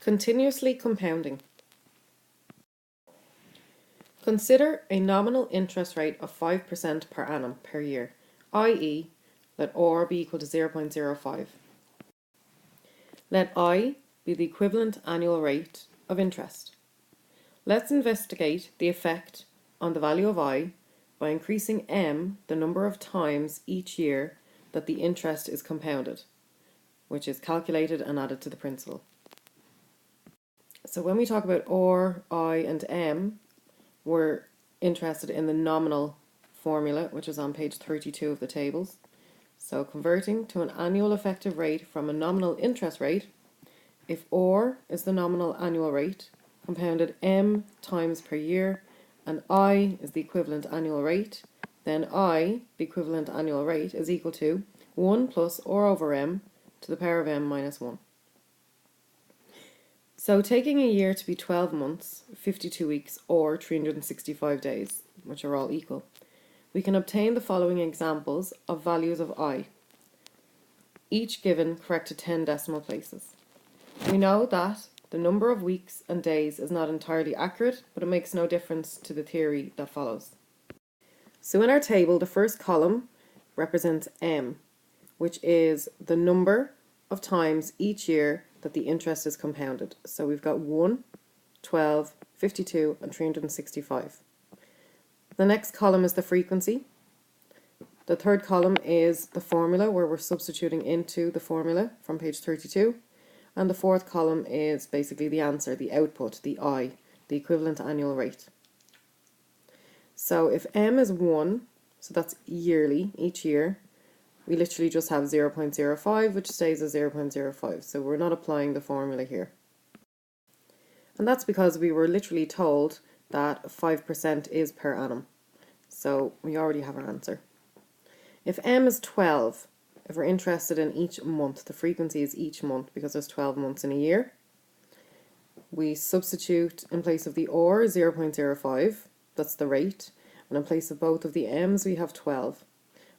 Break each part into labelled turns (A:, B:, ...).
A: Continuously compounding. Consider a nominal interest rate of 5% per annum per year, i.e. let R be equal to 0.05. Let I be the equivalent annual rate of interest. Let's investigate the effect on the value of I by increasing m, the number of times each year that the interest is compounded, which is calculated and added to the principal. So when we talk about R, I, and m, we're interested in the nominal formula, which is on page 32 of the tables. So converting to an annual effective rate from a nominal interest rate, if R is the nominal annual rate, compounded m times per year, and I is the equivalent annual rate, then I, the equivalent annual rate, is equal to 1 plus R over m to the power of m minus 1. So taking a year to be 12 months, 52 weeks, or 365 days, which are all equal, we can obtain the following examples of values of I, each given correct to 10 decimal places. We know that the number of weeks and days is not entirely accurate, but it makes no difference to the theory that follows. So in our table, the first column represents m, which is the number of times each year that the interest is compounded. So we've got 1, 12, 52, and 365. The next column is the frequency. The third column is the formula, where we're substituting into the formula from page 32. And the fourth column is basically the answer, the output, the I, the equivalent annual rate. So if m is 1, so that's yearly, each year, we literally just have 0.05, which stays as 0.05. So we're not applying the formula here. And that's because we were literally told that 5% is per annum. So we already have our answer. If m is 12, if we're interested in each month, the frequency is each month because there's 12 months in a year. We substitute in place of the or 0.05, that's the rate, and in place of both of the m's we have 12.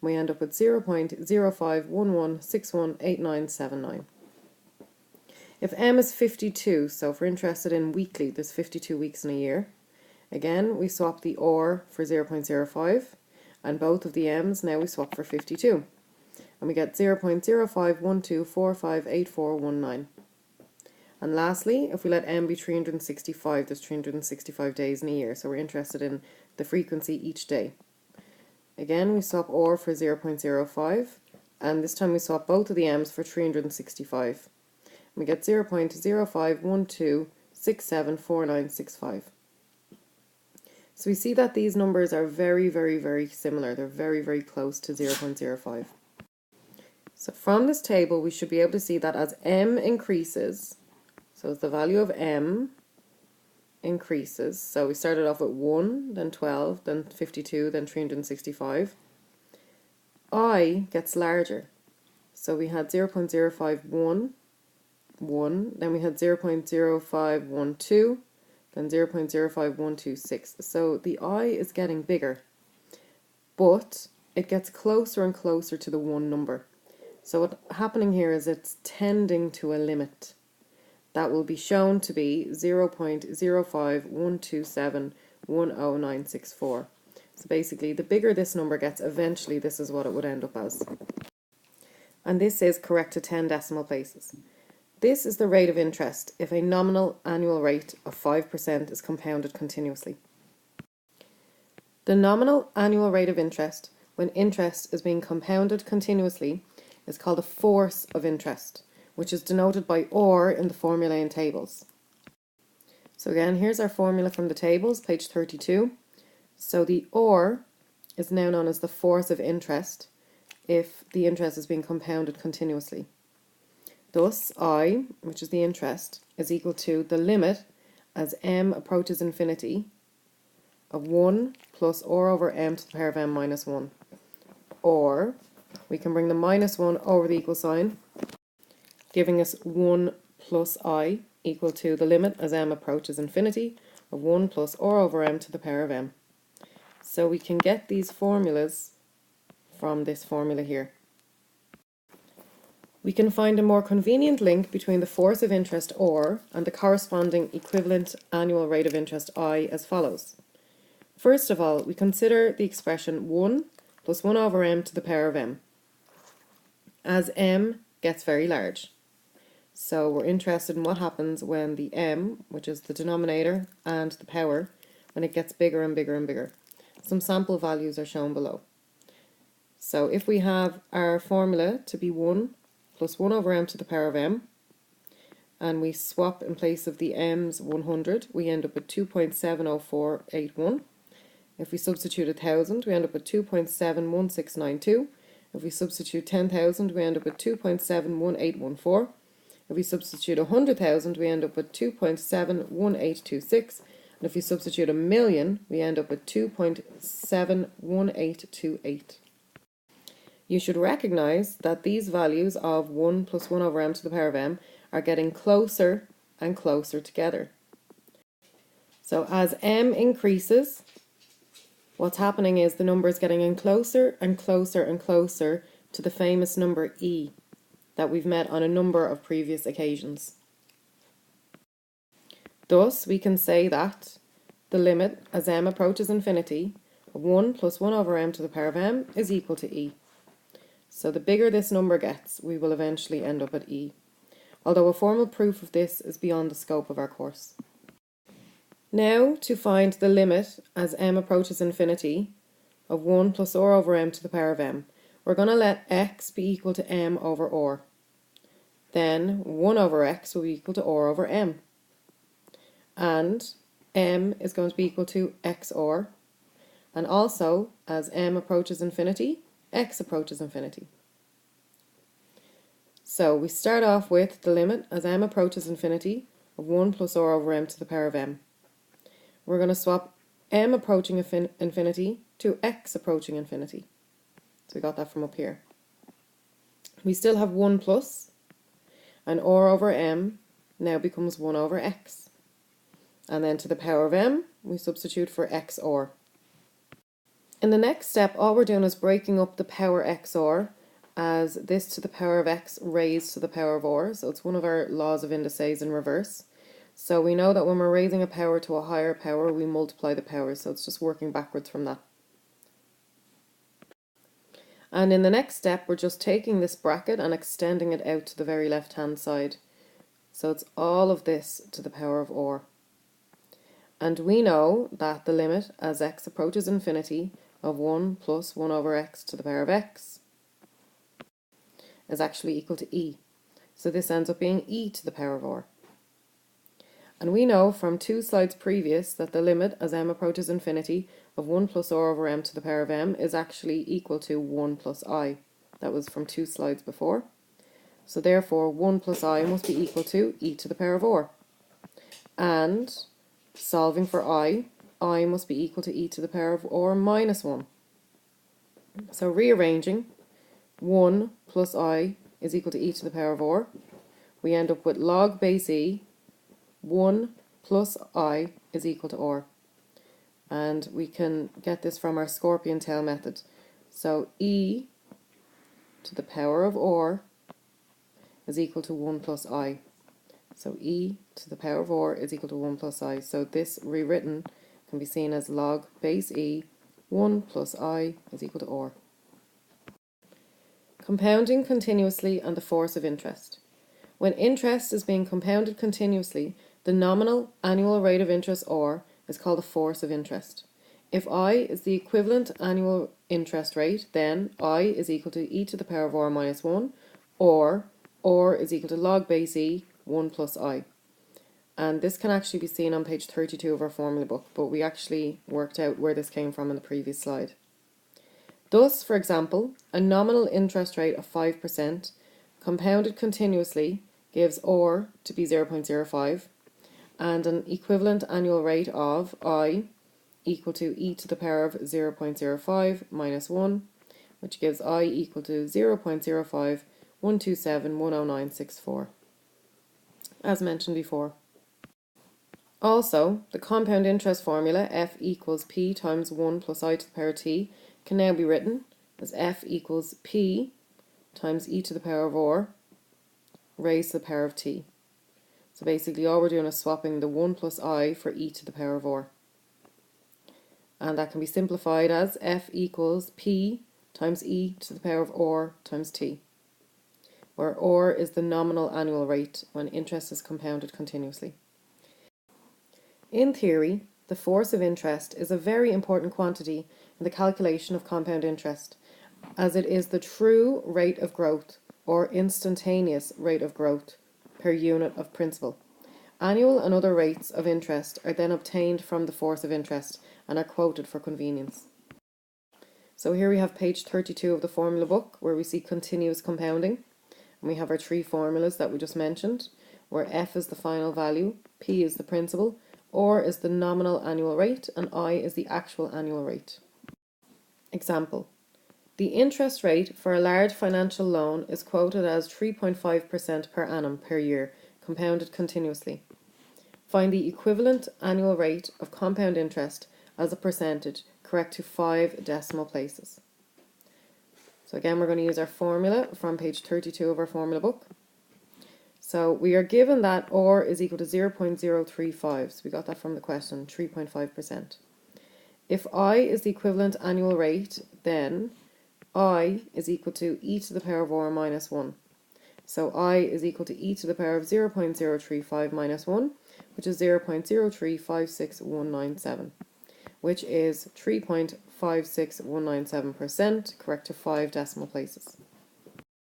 A: We end up with 0.0511618979. If m is 52, so if we're interested in weekly, there's 52 weeks in a year. Again, we swap the or for 0.05, and both of the m's now we swap for 52. And we get 0.0512458419. And lastly, if we let m be 365, there's 365 days in a year, so we're interested in the frequency each day. Again, we swap or for 0.05, and this time we swap both of the m's for 365. We get 0.0512674965. So we see that these numbers are very, very, very similar. They're very, very close to 0.05. So from this table, we should be able to see that as m increases, so as the value of m increases, so we started off with 1, then 12, then 52, then 365, I gets larger. So we had 0.051, 1, then we had 0.0512, then 0.05126. So the I is getting bigger, but it gets closer and closer to the 1 number. So what's happening here is it's tending to a limit. That will be shown to be 0.0512710,964. So basically, the bigger this number gets, eventually this is what it would end up as. And this is correct to 10 decimal places. This is the rate of interest if a nominal annual rate of 5% is compounded continuously. The nominal annual rate of interest, when interest is being compounded continuously, is called a force of interest, which is denoted by or in the formula in tables. So again, here's our formula from the tables, page 32. So the or is now known as the force of interest if the interest is being compounded continuously. Thus, I, which is the interest, is equal to the limit as m approaches infinity of 1 plus r over m to the power of m minus 1. Or we can bring the minus 1 over the equal sign, giving us 1 plus I equal to the limit as m approaches infinity of 1 plus r over m to the power of m. So we can get these formulas from this formula here. We can find a more convenient link between the force of interest or and the corresponding equivalent annual rate of interest I as follows. First of all, we consider the expression 1 plus 1 over m to the power of m, as m gets very large. So we're interested in what happens when the m, which is the denominator, and the power, when it gets bigger and bigger and bigger. Some sample values are shown below. So if we have our formula to be 1 plus 1 over m to the power of m, and we swap in place of the m's 100, we end up with 2.70481. If we substitute 1,000, we end up with 2.71692. If we substitute 10,000, we end up with 2.71814. If we substitute 100,000, we end up with 2.71826. And if we substitute 1,000,000, we end up with 2.71828. You should recognize that these values of 1 plus 1 over m to the power of m are getting closer and closer together. So as m increases, what's happening is the number is getting in closer and closer and closer to the famous number e that we've met on a number of previous occasions. Thus, we can say that the limit as m approaches infinity of 1 plus 1 over m to the power of m is equal to e. So the bigger this number gets, we will eventually end up at e, although a formal proof of this is beyond the scope of our course. Now, to find the limit as m approaches infinity of 1 plus r over m to the power of m, we're going to let x be equal to m over r. Then 1 over x will be equal to r over m. And m is going to be equal to xr. And also, as m approaches infinity, x approaches infinity. So we start off with the limit as m approaches infinity of 1 plus r over m to the power of m. We're going to swap m approaching infinity to x approaching infinity. So we got that from up here. We still have 1 plus, and r over m now becomes 1 over x. And then to the power of m, we substitute for xr. In the next step, all we're doing is breaking up the power xr as this to the power of x raised to the power of r. So it's one of our laws of indices in reverse. So we know that when we're raising a power to a higher power, we multiply the powers. So it's just working backwards from that. And in the next step, we're just taking this bracket and extending it out to the very left-hand side. So it's all of this to the power of r. And we know that the limit as x approaches infinity of 1 plus 1 over x to the power of x is actually equal to e. So this ends up being e to the power of r. And we know from 2 slides previous that the limit as m approaches infinity of 1 plus r over m to the power of m is actually equal to 1 plus I. That was from 2 slides before. So therefore 1 plus I must be equal to e to the power of r. And solving for I must be equal to e to the power of r minus 1. So rearranging, 1 plus I is equal to e to the power of r. We end up with log base e, 1 plus I is equal to r. And we can get this from our scorpion tail method. So e to the power of r is equal to 1 plus I. So e to the power of r is equal to 1 plus I. So this rewritten can be seen as log base e, 1 plus I is equal to r. Compounding continuously and the force of interest. When interest is being compounded continuously, the nominal annual rate of interest r is called the force of interest. If I is the equivalent annual interest rate, then I is equal to e to the power of r minus 1, or r is equal to log base e, 1 plus I. And this can actually be seen on page 32 of our formula book, but we actually worked out where this came from in the previous slide. Thus, for example, a nominal interest rate of 5% compounded continuously gives r to be 0.05, and an equivalent annual rate of I equal to e to the power of 0.05 minus 1, which gives I equal to 0.0512710964, as mentioned before. Also, the compound interest formula f equals p times 1 plus I to the power t can now be written as f equals p times e to the power of r raised to the power of t. So basically all we're doing is swapping the 1 plus I for e to the power of r. And that can be simplified as f equals p times e to the power of r times t, where r is the nominal annual rate when interest is compounded continuously. In theory, the force of interest is a very important quantity in the calculation of compound interest, as it is the true rate of growth, or instantaneous rate of growth, per unit of principal. Annual and other rates of interest are then obtained from the force of interest and are quoted for convenience. So here we have page 32 of the formula book, where we see continuous compounding. And we have our three formulas that we just mentioned, where f is the final value, p is the principal, r is the nominal annual rate, and I is the actual annual rate. Example. The interest rate for a large financial loan is quoted as 3.5% per annum per year, compounded continuously. Find the equivalent annual rate of compound interest as a percentage, correct to 5 decimal places. So again, we're going to use our formula from page 32 of our formula book. So we are given that r is equal to 0.035, so we got that from the question, 3.5%. If I is the equivalent annual rate, then I is equal to e to the power of r minus 1. So I is equal to e to the power of 0.035 minus 1, which is 0.0356197, which is 3.56197%, correct to 5 decimal places.